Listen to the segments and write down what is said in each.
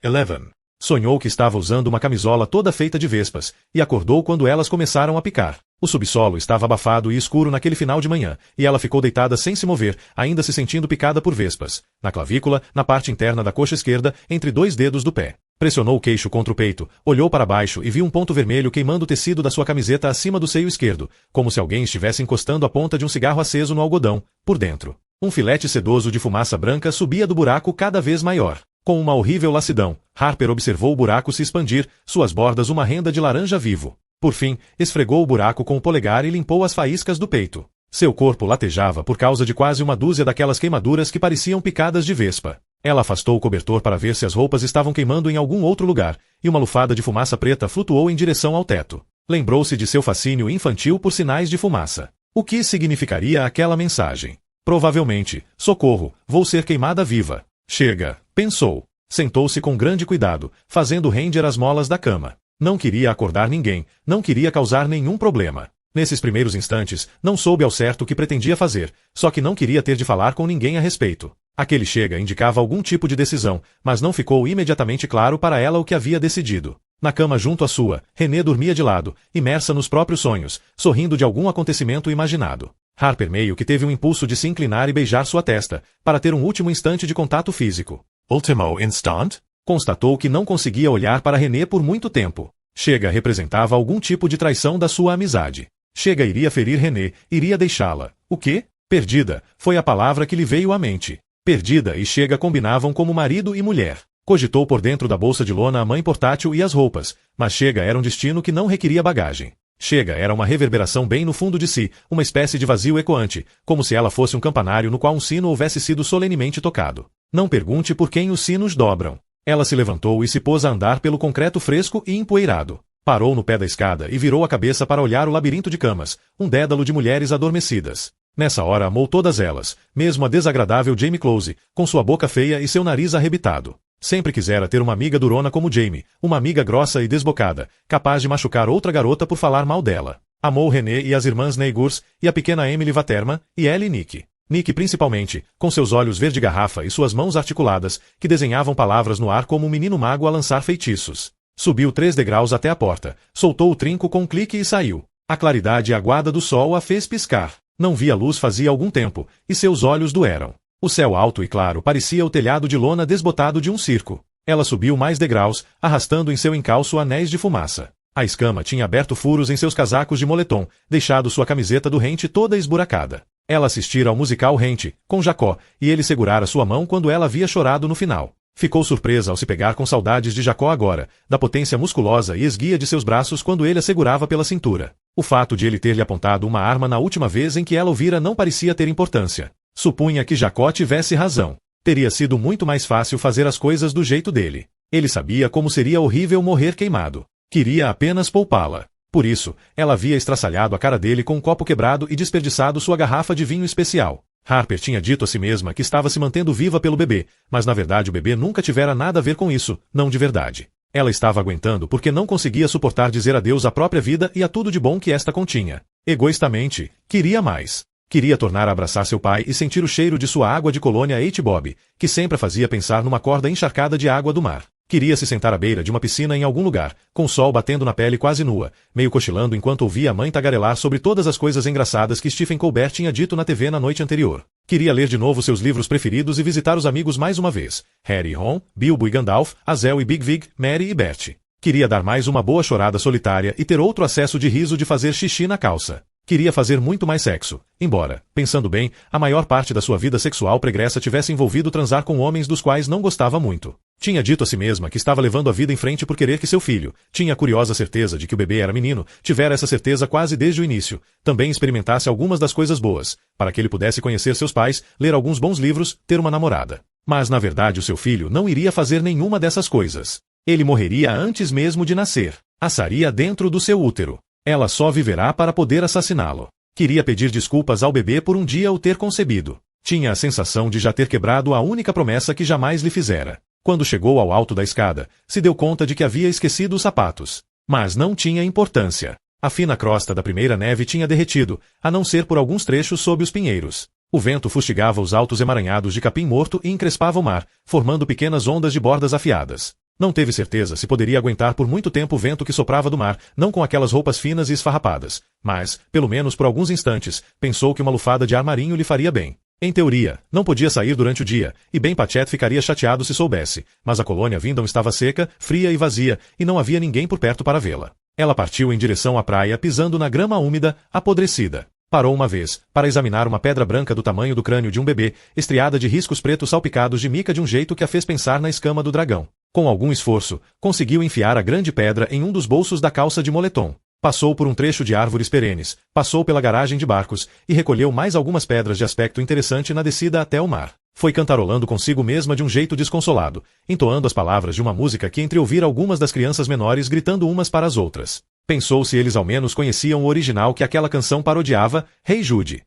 11. Sonhou que estava usando uma camisola toda feita de vespas, e acordou quando elas começaram a picar. O subsolo estava abafado e escuro naquele final de manhã, e ela ficou deitada sem se mover, ainda se sentindo picada por vespas. Na clavícula, na parte interna da coxa esquerda, entre 2 dedos do pé. Pressionou o queixo contra o peito, olhou para baixo e viu um ponto vermelho queimando o tecido da sua camiseta acima do seio esquerdo, como se alguém estivesse encostando a ponta de um cigarro aceso no algodão, por dentro. Um filete sedoso de fumaça branca subia do buraco cada vez maior. Com uma horrível lassidão, Harper observou o buraco se expandir, suas bordas uma renda de laranja vivo. Por fim, esfregou o buraco com o polegar e limpou as faíscas do peito. Seu corpo latejava por causa de quase uma dúzia daquelas queimaduras que pareciam picadas de vespa. Ela afastou o cobertor para ver se as roupas estavam queimando em algum outro lugar, e uma lufada de fumaça preta flutuou em direção ao teto. Lembrou-se de seu fascínio infantil por sinais de fumaça. O que significaria aquela mensagem? Provavelmente, socorro, vou ser queimada viva. Chega, pensou. Sentou-se com grande cuidado, fazendo render as molas da cama. Não queria acordar ninguém, não queria causar nenhum problema. Nesses primeiros instantes, não soube ao certo o que pretendia fazer, só que não queria ter de falar com ninguém a respeito. Aquele chega indicava algum tipo de decisão, mas não ficou imediatamente claro para ela o que havia decidido. Na cama junto à sua, René dormia de lado, imersa nos próprios sonhos, sorrindo de algum acontecimento imaginado. Harper meio que teve um impulso de se inclinar e beijar sua testa, para ter um último instante de contato físico. Último instant? Constatou que não conseguia olhar para René por muito tempo. Chega representava algum tipo de traição da sua amizade. Chega iria ferir René, iria deixá-la. O quê? Perdida, foi a palavra que lhe veio à mente. Perdida e Chega combinavam como marido e mulher. Cogitou por dentro da bolsa de lona a mãe portátil e as roupas, mas Chega era um destino que não requeria bagagem. Chega era uma reverberação bem no fundo de si, uma espécie de vazio ecoante, como se ela fosse um campanário no qual um sino houvesse sido solenemente tocado. Não pergunte por quem os sinos dobram. Ela se levantou e se pôs a andar pelo concreto fresco e empoeirado. Parou no pé da escada e virou a cabeça para olhar o labirinto de camas, um dédalo de mulheres adormecidas. Nessa hora amou todas elas, mesmo a desagradável Jamie Close, com sua boca feia e seu nariz arrebitado. Sempre quisera ter uma amiga durona como Jamie, uma amiga grossa e desbocada, capaz de machucar outra garota por falar mal dela. Amou René e as irmãs Neigurs, e a pequena Emily Vaterma, e ela e Nick. Nick principalmente, com seus olhos verde-garrafa e suas mãos articuladas, que desenhavam palavras no ar como um menino mago a lançar feitiços. Subiu 3 degraus até a porta, soltou o trinco com um clique e saiu. A claridade aguada do sol a fez piscar. Não via luz fazia algum tempo, e seus olhos doeram. O céu alto e claro parecia o telhado de lona desbotado de um circo. Ela subiu mais degraus, arrastando em seu encalço anéis de fumaça. A escama tinha aberto furos em seus casacos de moletom, deixado sua camiseta do rente toda esburacada. Ela assistira ao musical Rente, com Jacó, e ele segurara sua mão quando ela havia chorado no final. Ficou surpresa ao se pegar com saudades de Jacó agora, da potência musculosa e esguia de seus braços quando ele a segurava pela cintura. O fato de ele ter lhe apontado uma arma na última vez em que ela o vira não parecia ter importância. Supunha que Jacó tivesse razão. Teria sido muito mais fácil fazer as coisas do jeito dele. Ele sabia como seria horrível morrer queimado. Queria apenas poupá-la. Por isso, ela havia estraçalhado a cara dele com um copo quebrado e desperdiçado sua garrafa de vinho especial. Harper tinha dito a si mesma que estava se mantendo viva pelo bebê, mas na verdade o bebê nunca tivera nada a ver com isso, não de verdade. Ela estava aguentando porque não conseguia suportar dizer adeus à própria vida e a tudo de bom que esta continha. Egoistamente, queria mais. Queria tornar a abraçar seu pai e sentir o cheiro de sua água de colônia H-Bob, que sempre a fazia pensar numa corda encharcada de água do mar. Queria se sentar à beira de uma piscina em algum lugar, com o sol batendo na pele quase nua, meio cochilando enquanto ouvia a mãe tagarelar sobre todas as coisas engraçadas que Stephen Colbert tinha dito na TV na noite anterior. Queria ler de novo seus livros preferidos e visitar os amigos mais uma vez. Harry e Ron, Bilbo e Gandalf, Azel e Big Vig, Mary e Bert. Queria dar mais uma boa chorada solitária e ter outro acesso de riso de fazer xixi na calça. Queria fazer muito mais sexo, embora, pensando bem, a maior parte da sua vida sexual pregressa tivesse envolvido transar com homens dos quais não gostava muito. Tinha dito a si mesma que estava levando a vida em frente por querer que seu filho, tinha a curiosa certeza de que o bebê era menino, tivera essa certeza quase desde o início, também experimentasse algumas das coisas boas, para que ele pudesse conhecer seus pais, ler alguns bons livros, ter uma namorada. Mas na verdade o seu filho não iria fazer nenhuma dessas coisas. Ele morreria antes mesmo de nascer. Assaria dentro do seu útero. Ela só viverá para poder assassiná-lo. Queria pedir desculpas ao bebê por um dia o ter concebido. Tinha a sensação de já ter quebrado a única promessa que jamais lhe fizera. Quando chegou ao alto da escada, se deu conta de que havia esquecido os sapatos. Mas não tinha importância. A fina crosta da primeira neve tinha derretido, a não ser por alguns trechos sob os pinheiros. O vento fustigava os altos emaranhados de capim morto e encrespava o mar, formando pequenas ondas de bordas afiadas. Não teve certeza se poderia aguentar por muito tempo o vento que soprava do mar, não com aquelas roupas finas e esfarrapadas, mas, pelo menos por alguns instantes, pensou que uma lufada de ar marinho lhe faria bem. Em teoria, não podia sair durante o dia, e Ben Patchet ficaria chateado se soubesse, mas a colônia Vindon estava seca, fria e vazia, e não havia ninguém por perto para vê-la. Ela partiu em direção à praia pisando na grama úmida, apodrecida. Parou uma vez, para examinar uma pedra branca do tamanho do crânio de um bebê, estriada de riscos pretos salpicados de mica de um jeito que a fez pensar na escama do dragão. Com algum esforço, conseguiu enfiar a grande pedra em um dos bolsos da calça de moletom. Passou por um trecho de árvores perenes, passou pela garagem de barcos, e recolheu mais algumas pedras de aspecto interessante na descida até o mar. Foi cantarolando consigo mesma de um jeito desconsolado, entoando as palavras de uma música que entreouvira algumas das crianças menores gritando umas para as outras. Pensou se eles ao menos conheciam o original que aquela canção parodiava, Rei Jude.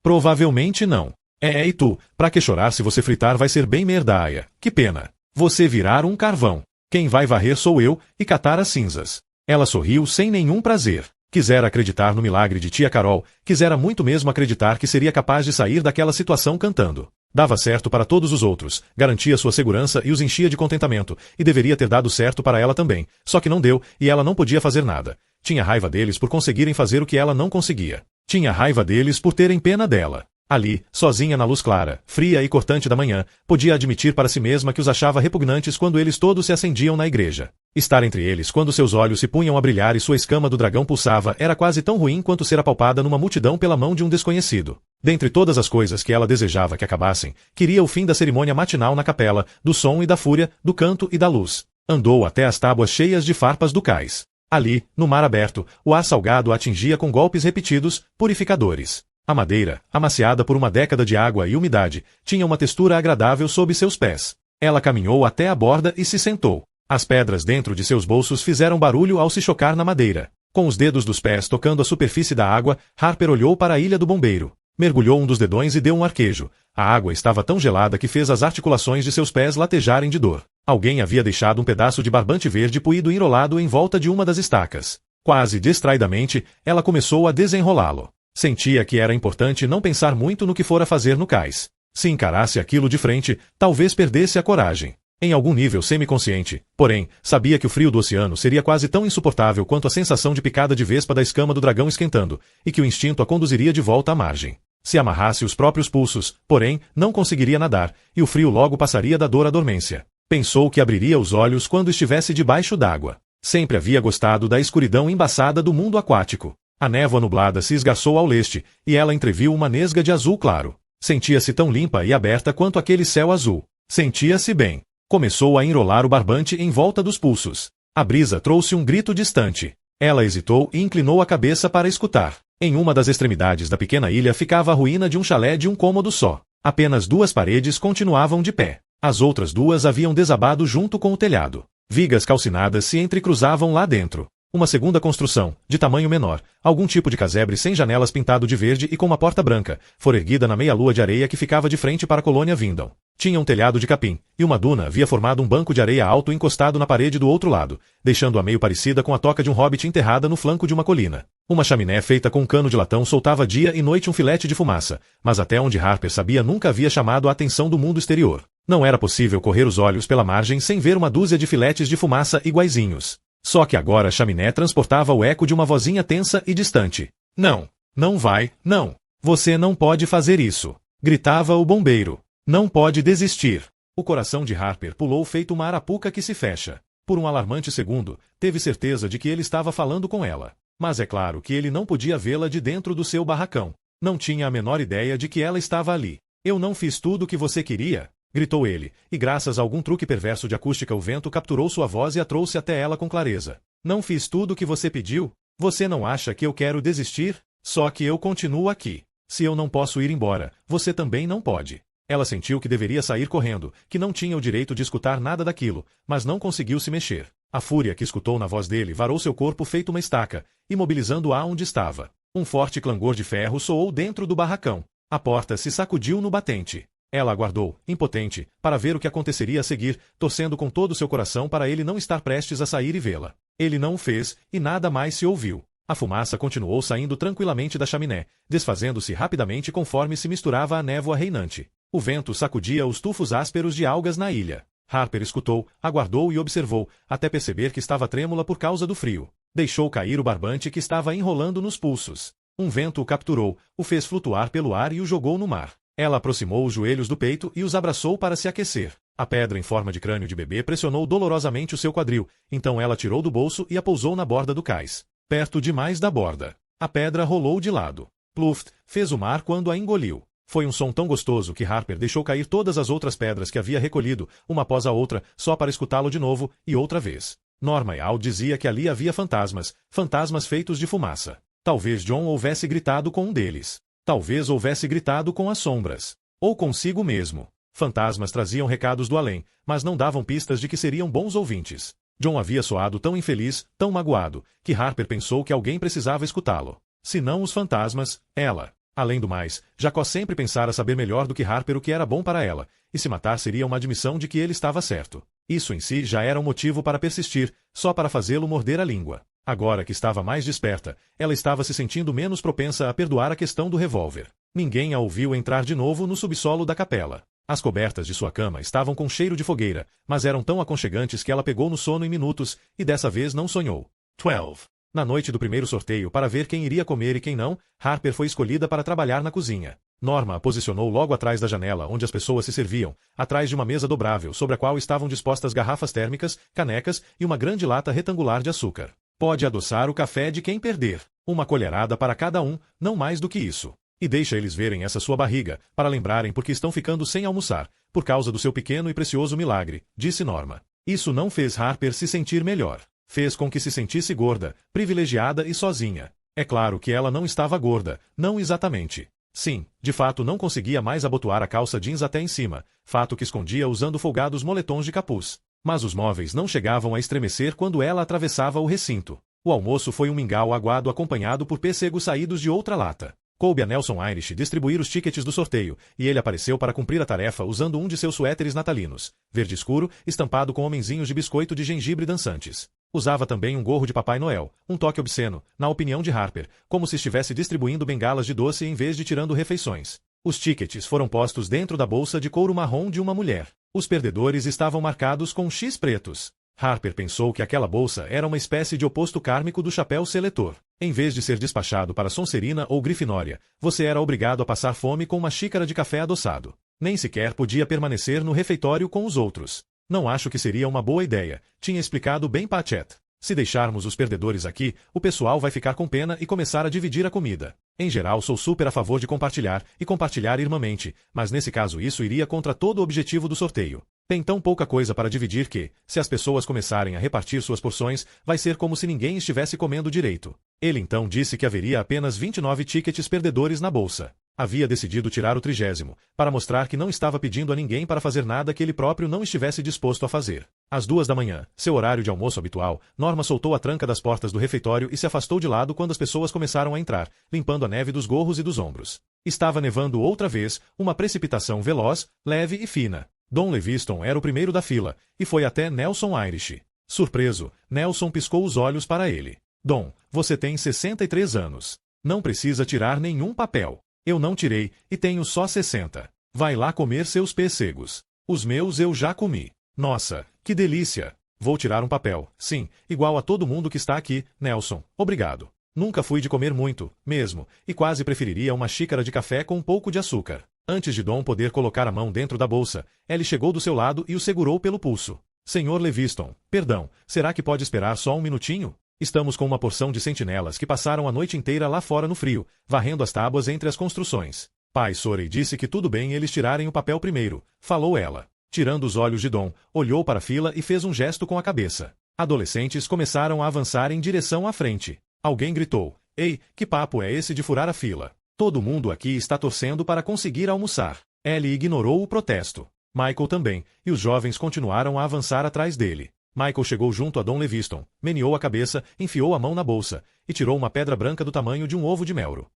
Provavelmente não. E tu, pra que chorar se você fritar vai ser bem merdaia, que pena. Você virar um carvão. Quem vai varrer sou eu, e catar as cinzas. Ela sorriu sem nenhum prazer. Quisera acreditar no milagre de tia Carol, quisera muito mesmo acreditar que seria capaz de sair daquela situação cantando. Dava certo para todos os outros, garantia sua segurança e os enchia de contentamento, e deveria ter dado certo para ela também, só que não deu, e ela não podia fazer nada. Tinha raiva deles por conseguirem fazer o que ela não conseguia. Tinha raiva deles por terem pena dela. Ali, sozinha na luz clara, fria e cortante da manhã, podia admitir para si mesma que os achava repugnantes quando eles todos se acendiam na igreja. Estar entre eles quando seus olhos se punham a brilhar e sua escama do dragão pulsava era quase tão ruim quanto ser apalpada numa multidão pela mão de um desconhecido. Dentre todas as coisas que ela desejava que acabassem, queria o fim da cerimônia matinal na capela, do som e da fúria, do canto e da luz. Andou até as tábuas cheias de farpas do cais. Ali, no mar aberto, o ar salgado a atingia com golpes repetidos, purificadores. A madeira, amaciada por uma década de água e umidade, tinha uma textura agradável sob seus pés. Ela caminhou até a borda e se sentou. As pedras dentro de seus bolsos fizeram barulho ao se chocar na madeira. Com os dedos dos pés tocando a superfície da água, Harper olhou para a ilha do bombeiro. Mergulhou um dos dedões e deu um arquejo. A água estava tão gelada que fez as articulações de seus pés latejarem de dor. Alguém havia deixado um pedaço de barbante verde puído enrolado em volta de uma das estacas. Quase distraidamente, ela começou a desenrolá-lo. Sentia que era importante não pensar muito no que fora fazer no cais. Se encarasse aquilo de frente, talvez perdesse a coragem. Em algum nível semiconsciente, porém, sabia que o frio do oceano seria quase tão insuportável quanto a sensação de picada de vespa da escama do dragão esquentando, e que o instinto a conduziria de volta à margem. Se amarrasse os próprios pulsos, porém, não conseguiria nadar, e o frio logo passaria da dor à dormência. Pensou que abriria os olhos quando estivesse debaixo d'água. Sempre havia gostado da escuridão embaçada do mundo aquático. A névoa nublada se esgarçou ao leste, e ela entreviu uma nesga de azul claro. Sentia-se tão limpa e aberta quanto aquele céu azul. Sentia-se bem. Começou a enrolar o barbante em volta dos pulsos. A brisa trouxe um grito distante. Ela hesitou e inclinou a cabeça para escutar. Em uma das extremidades da pequena ilha ficava a ruína de um chalé de um cômodo só. Apenas duas paredes continuavam de pé. As outras duas haviam desabado junto com o telhado. Vigas calcinadas se entrecruzavam lá dentro. Uma segunda construção, de tamanho menor, algum tipo de casebre sem janelas pintado de verde e com uma porta branca, fora erguida na meia-lua de areia que ficava de frente para a colônia Vindon. Tinha um telhado de capim, e uma duna havia formado um banco de areia alto encostado na parede do outro lado, deixando-a meio parecida com a toca de um hobbit enterrada no flanco de uma colina. Uma chaminé feita com um cano de latão soltava dia e noite um filete de fumaça, mas até onde Harper sabia nunca havia chamado a atenção do mundo exterior. Não era possível correr os olhos pela margem sem ver uma dúzia de filetes de fumaça iguaizinhos. Só que agora a chaminé transportava o eco de uma vozinha tensa e distante. Não, não vai, não. Você não pode fazer isso. Gritava o bombeiro. Não pode desistir. O coração de Harper pulou feito uma arapuca que se fecha. Por um alarmante segundo, teve certeza de que ele estava falando com ela. Mas é claro que ele não podia vê-la de dentro do seu barracão. Não tinha a menor ideia de que ela estava ali. Eu não fiz tudo o que você queria? Gritou ele, e graças a algum truque perverso de acústica o vento capturou sua voz e a trouxe até ela com clareza. Não fiz tudo o que você pediu? Você não acha que eu quero desistir? Só que eu continuo aqui. Se eu não posso ir embora, você também não pode. Ela sentiu que deveria sair correndo, que não tinha o direito de escutar nada daquilo, mas não conseguiu se mexer. A fúria que escutou na voz dele varou seu corpo feito uma estaca, imobilizando-a onde estava. Um forte clangor de ferro soou dentro do barracão. A porta se sacudiu no batente. Ela aguardou, impotente, para ver o que aconteceria a seguir, torcendo com todo o seu coração para ele não estar prestes a sair e vê-la. Ele não o fez, e nada mais se ouviu. A fumaça continuou saindo tranquilamente da chaminé, desfazendo-se rapidamente conforme se misturava à névoa reinante. O vento sacudia os tufos ásperos de algas na ilha. Harper escutou, aguardou e observou, até perceber que estava trêmula por causa do frio. Deixou cair o barbante que estava enrolando nos pulsos. Um vento o capturou, o fez flutuar pelo ar e o jogou no mar. Ela aproximou os joelhos do peito e os abraçou para se aquecer. A pedra em forma de crânio de bebê pressionou dolorosamente o seu quadril, então ela tirou do bolso e a pousou na borda do cais. Perto demais da borda. A pedra rolou de lado. Pluft fez o mar quando a engoliu. Foi um som tão gostoso que Harper deixou cair todas as outras pedras que havia recolhido, uma após a outra, só para escutá-lo de novo, e outra vez. Norma Yao dizia que ali havia fantasmas, fantasmas feitos de fumaça. Talvez John houvesse gritado com um deles. Talvez houvesse gritado com as sombras. Ou consigo mesmo. Fantasmas traziam recados do além, mas não davam pistas de que seriam bons ouvintes. John havia soado tão infeliz, tão magoado, que Harper pensou que alguém precisava escutá-lo. Se não os fantasmas, ela. Além do mais, Jacó sempre pensara saber melhor do que Harper o que era bom para ela, e se matar seria uma admissão de que ele estava certo. Isso em si já era um motivo para persistir, só para fazê-lo morder a língua. Agora que estava mais desperta, ela estava se sentindo menos propensa a perdoar a questão do revólver. Ninguém a ouviu entrar de novo no subsolo da capela. As cobertas de sua cama estavam com cheiro de fogueira, mas eram tão aconchegantes que ela pegou no sono em minutos, e dessa vez não sonhou. 12. Na noite do primeiro sorteio para ver quem iria comer e quem não, Harper foi escolhida para trabalhar na cozinha. Norma a posicionou logo atrás da janela onde as pessoas se serviam, atrás de uma mesa dobrável sobre a qual estavam dispostas garrafas térmicas, canecas e uma grande lata retangular de açúcar. Pode adoçar o café de quem perder. Uma colherada para cada um, não mais do que isso. E deixa eles verem essa sua barriga, para lembrarem porque estão ficando sem almoçar, por causa do seu pequeno e precioso milagre, disse Norma. Isso não fez Harper se sentir melhor. Fez com que se sentisse gorda, privilegiada e sozinha. É claro que ela não estava gorda, não exatamente. Sim, de fato não conseguia mais abotoar a calça jeans até em cima, fato que escondia usando folgados moletons de capuz. Mas os móveis não chegavam a estremecer quando ela atravessava o recinto. O almoço foi um mingau aguado acompanhado por pêssegos saídos de outra lata. Coube a Nelson Irish distribuir os tickets do sorteio, e ele apareceu para cumprir a tarefa usando um de seus suéteres natalinos, verde escuro, estampado com homenzinhos de biscoito de gengibre dançantes. Usava também um gorro de Papai Noel, um toque obsceno, na opinião de Harper, como se estivesse distribuindo bengalas de doce em vez de tirando refeições. Os tickets foram postos dentro da bolsa de couro marrom de uma mulher. Os perdedores estavam marcados com X pretos. Harper pensou que aquela bolsa era uma espécie de oposto kármico do chapéu seletor. Em vez de ser despachado para Sonserina ou Grifinória, você era obrigado a passar fome com uma xícara de café adoçado. Nem sequer podia permanecer no refeitório com os outros. Não acho que seria uma boa ideia, tinha explicado bem Patchett. Se deixarmos os perdedores aqui, o pessoal vai ficar com pena e começar a dividir a comida. Em geral sou super a favor de compartilhar, e compartilhar irmãmente, mas nesse caso isso iria contra todo o objetivo do sorteio. Tem tão pouca coisa para dividir que, se as pessoas começarem a repartir suas porções, vai ser como se ninguém estivesse comendo direito. Ele então disse que haveria apenas 29 tickets perdedores na bolsa. Havia decidido tirar o 30º, para mostrar que não estava pedindo a ninguém para fazer nada que ele próprio não estivesse disposto a fazer. Às 2 da manhã, seu horário de almoço habitual, Norma soltou a tranca das portas do refeitório e se afastou de lado quando as pessoas começaram a entrar, limpando a neve dos gorros e dos ombros. Estava nevando outra vez, uma precipitação veloz, leve e fina. Don Leviston era o primeiro da fila, e foi até Nelson Irish. Surpreso, Nelson piscou os olhos para ele. Dom, você tem 63 anos. Não precisa tirar nenhum papel. Eu não tirei, e tenho só 60. Vai lá comer seus pêssegos. Os meus eu já comi. Nossa, que delícia. Vou tirar um papel, sim, igual a todo mundo que está aqui, Nelson, obrigado. Nunca fui de comer muito, mesmo, e quase preferiria uma xícara de café com um pouco de açúcar. Antes de Dom poder colocar a mão dentro da bolsa, Ellie chegou do seu lado e o segurou pelo pulso. Senhor Leviston, perdão, será que pode esperar só um minutinho? Estamos com uma porção de sentinelas que passaram a noite inteira lá fora no frio, varrendo as tábuas entre as construções. Pai Sorey disse que tudo bem eles tirarem o papel primeiro, falou ela. Tirando os olhos de Dom, olhou para a fila e fez um gesto com a cabeça. Adolescentes começaram a avançar em direção à frente. Alguém gritou, ei, que papo é esse de furar a fila? Todo mundo aqui está torcendo para conseguir almoçar. Ellie ignorou o protesto. Michael também, e os jovens continuaram a avançar atrás dele. Michael chegou junto a Don Leviston, meneou a cabeça, enfiou a mão na bolsa, e tirou uma pedra branca do tamanho de um ovo de melro.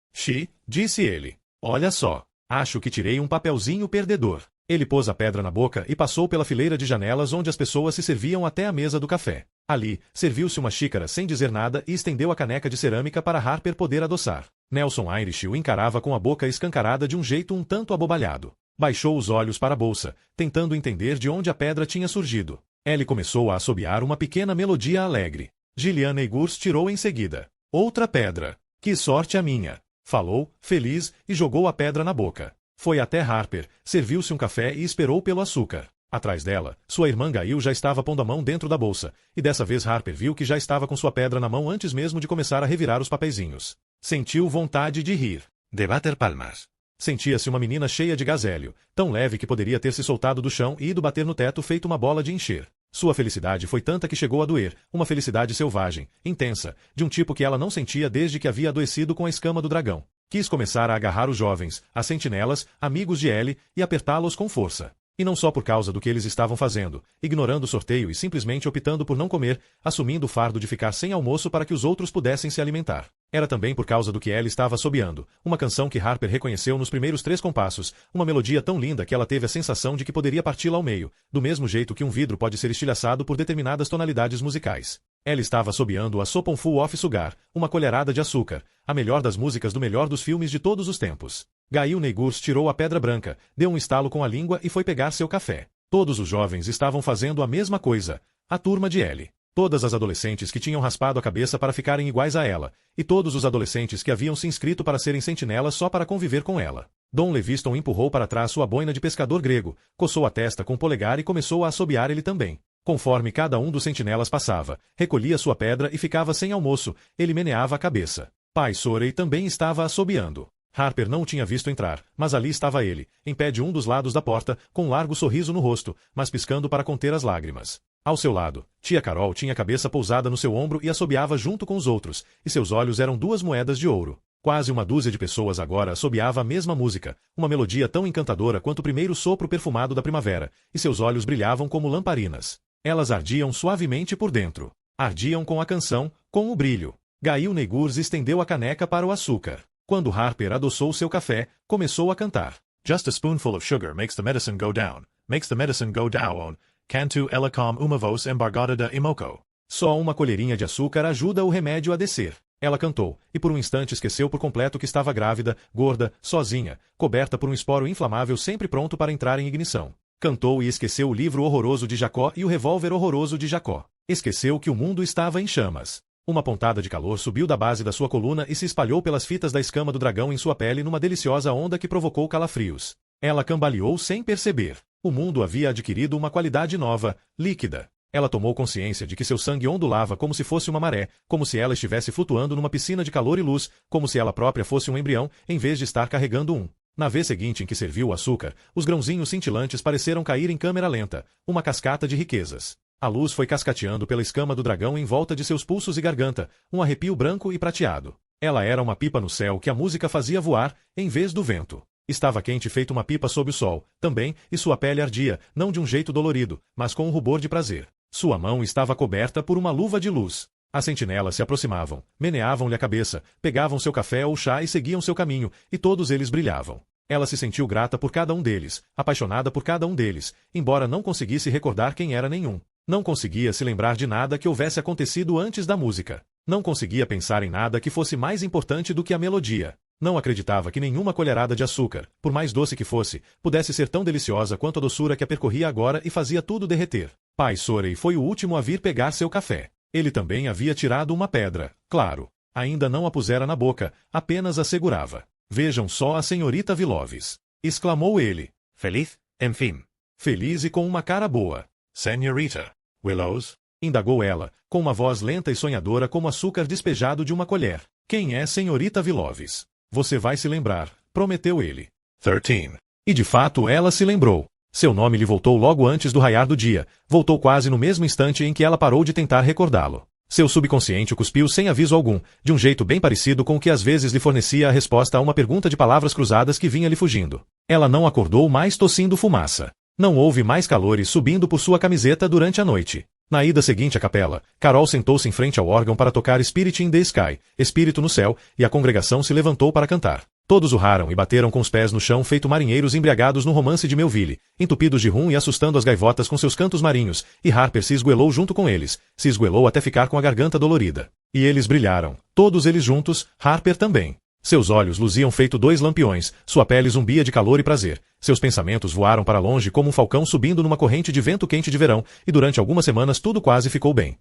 Disse ele. Olha só, acho que tirei um papelzinho perdedor. Ele pôs a pedra na boca e passou pela fileira de janelas onde as pessoas se serviam até a mesa do café. Ali, serviu-se uma xícara sem dizer nada e estendeu a caneca de cerâmica para Harper poder adoçar. Nelson Irish o encarava com a boca escancarada de um jeito um tanto abobalhado. Baixou os olhos para a bolsa, tentando entender de onde a pedra tinha surgido. Ellie começou a assobiar uma pequena melodia alegre. Gillian Neigurs tirou em seguida. Outra pedra. Que sorte a minha! Falou, feliz, e jogou a pedra na boca. Foi até Harper, serviu-se um café e esperou pelo açúcar. Atrás dela, sua irmã Gail já estava pondo a mão dentro da bolsa, e dessa vez Harper viu que já estava com sua pedra na mão antes mesmo de começar a revirar os papeizinhos. Sentiu vontade de rir. De bater palmas. Sentia-se uma menina cheia de gazélio, tão leve que poderia ter se soltado do chão e ido bater no teto feito uma bola de encher. Sua felicidade foi tanta que chegou a doer, uma felicidade selvagem, intensa, de um tipo que ela não sentia desde que havia adoecido com a escama do dragão. Quis começar a agarrar os jovens, as sentinelas, amigos de Ellie, e apertá-los com força. E não só por causa do que eles estavam fazendo, ignorando o sorteio e simplesmente optando por não comer, assumindo o fardo de ficar sem almoço para que os outros pudessem se alimentar. Era também por causa do que Ellie estava assobiando, uma canção que Harper reconheceu nos primeiros 3 compassos, uma melodia tão linda que ela teve a sensação de que poderia parti-la ao meio, do mesmo jeito que um vidro pode ser estilhaçado por determinadas tonalidades musicais. Ellie estava assobiando a Soponful of Sugar, uma colherada de açúcar, a melhor das músicas do melhor dos filmes de todos os tempos. Gail Neigurs tirou a pedra branca, deu um estalo com a língua e foi pegar seu café. Todos os jovens estavam fazendo a mesma coisa. A turma de Ellie. Todas as adolescentes que tinham raspado a cabeça para ficarem iguais a ela, e todos os adolescentes que haviam se inscrito para serem sentinelas só para conviver com ela. Dom Leviston empurrou para trás sua boina de pescador grego, coçou a testa com o polegar e começou a assobiar ele também. Conforme cada um dos sentinelas passava, recolhia sua pedra e ficava sem almoço, ele meneava a cabeça. Pai Sorey também estava assobiando. Harper não o tinha visto entrar, mas ali estava ele, em pé de um dos lados da porta, com um largo sorriso no rosto, mas piscando para conter as lágrimas. Ao seu lado, tia Carol tinha a cabeça pousada no seu ombro e assobiava junto com os outros, e seus olhos eram 2 moedas de ouro. Quase uma dúzia de pessoas agora assobiava a mesma música, uma melodia tão encantadora quanto o primeiro sopro perfumado da primavera, e seus olhos brilhavam como lamparinas. Elas ardiam suavemente por dentro. Ardiam com a canção, com o brilho. Gail Neigurs estendeu a caneca para o açúcar. Quando Harper adoçou seu café, começou a cantar. Just a spoonful of sugar makes the medicine go down. Makes the medicine go down. Cantu elecom uma voz embargada imoco. Só uma colherinha de açúcar ajuda o remédio a descer. Ela cantou, e por um instante esqueceu por completo que estava grávida, gorda, sozinha, coberta por um esporo inflamável sempre pronto para entrar em ignição. Cantou e esqueceu o livro horroroso de Jacó e o revólver horroroso de Jacó. Esqueceu que o mundo estava em chamas. Uma pontada de calor subiu da base da sua coluna e se espalhou pelas fitas da escama do dragão em sua pele numa deliciosa onda que provocou calafrios. Ela cambaleou sem perceber. O mundo havia adquirido uma qualidade nova, líquida. Ela tomou consciência de que seu sangue ondulava como se fosse uma maré, como se ela estivesse flutuando numa piscina de calor e luz, como se ela própria fosse um embrião, em vez de estar carregando um. Na vez seguinte em que serviu o açúcar, os grãozinhos cintilantes pareceram cair em câmera lenta, uma cascata de riquezas. A luz foi cascateando pela escama do dragão em volta de seus pulsos e garganta, um arrepio branco e prateado. Ela era uma pipa no céu que a música fazia voar, em vez do vento. Estava quente feito uma pipa sob o sol, também, e sua pele ardia, não de um jeito dolorido, mas com um rubor de prazer. Sua mão estava coberta por uma luva de luz. As sentinelas se aproximavam, meneavam-lhe a cabeça, pegavam seu café ou chá e seguiam seu caminho, e todos eles brilhavam. Ela se sentiu grata por cada um deles, apaixonada por cada um deles, embora não conseguisse recordar quem era nenhum. Não conseguia se lembrar de nada que houvesse acontecido antes da música. Não conseguia pensar em nada que fosse mais importante do que a melodia. Não acreditava que nenhuma colherada de açúcar, por mais doce que fosse, pudesse ser tão deliciosa quanto a doçura que a percorria agora e fazia tudo derreter. Pai Sorey foi o último a vir pegar seu café. Ele também havia tirado uma pedra, claro. Ainda não a pusera na boca, apenas a segurava. Vejam só a senhorita Viloves! Exclamou ele. Feliz, enfim. Feliz e com uma cara boa. Senhorita Willows? Indagou ela, com uma voz lenta e sonhadora como açúcar despejado de uma colher. Quem é senhorita Viloves? Você vai se lembrar, prometeu ele. 13. E de fato ela se lembrou. Seu nome lhe voltou logo antes do raiar do dia, voltou quase no mesmo instante em que ela parou de tentar recordá-lo. Seu subconsciente o cuspiu sem aviso algum, de um jeito bem parecido com o que às vezes lhe fornecia a resposta a uma pergunta de palavras cruzadas que vinha lhe fugindo. Ela não acordou mais tossindo fumaça. Não houve mais calores subindo por sua camiseta durante a noite. Na ida seguinte à capela, Carol sentou-se em frente ao órgão para tocar Spirit in the Sky, Espírito no Céu, e a congregação se levantou para cantar. Todos urraram e bateram com os pés no chão feito marinheiros embriagados no romance de Melville, entupidos de rum e assustando as gaivotas com seus cantos marinhos, e Harper se esgoelou junto com eles, se esgoelou até ficar com a garganta dolorida. E eles brilharam, todos eles juntos, Harper também. Seus olhos luziam feito dois lampiões, sua pele zumbia de calor e prazer. Seus pensamentos voaram para longe como um falcão subindo numa corrente de vento quente de verão, e durante algumas semanas tudo quase ficou bem.